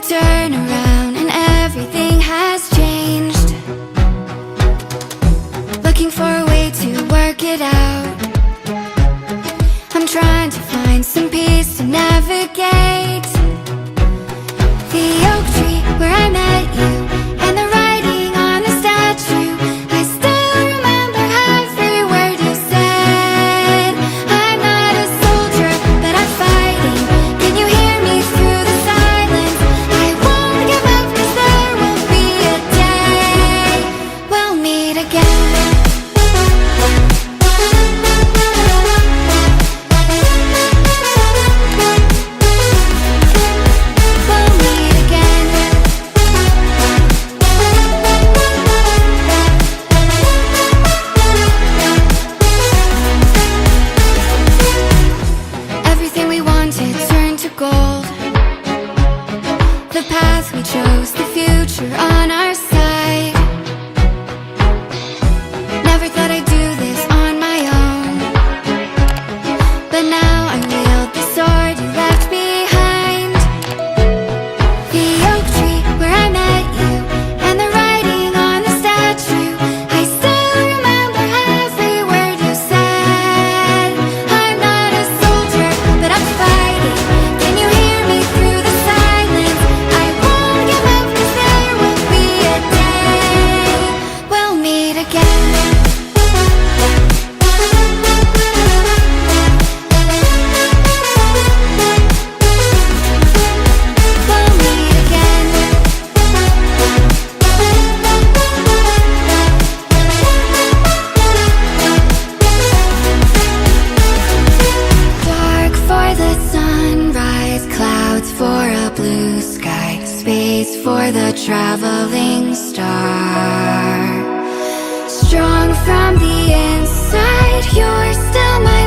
turn around and everything has changed. Looking for a way to work it out. I'm trying to find some peace to navigate. The oak tree where I met you, and the writing on the statue. I still remember every word you said. I'm not a soldier, but I'm fighting. Can you hear me through the silence? I won't give up, 'cause there will be a day we'll meet again. Everything we wanted turned to gold. The path we chose, the future on our side. Never thought I'd do this on my own, but now I wield the sword you left behind. The oak tree where I met you, and the writing on the statue. I still remember every word you said. I'm not a soldier, but I'm fighting. Can you hear me through the silence? I won't give up, 'cause there will be a day we'll meet again. We'll meet again. Dark for the sunrise, clouds for a blue sky, space for the traveling star. Strong from the inside, you're still my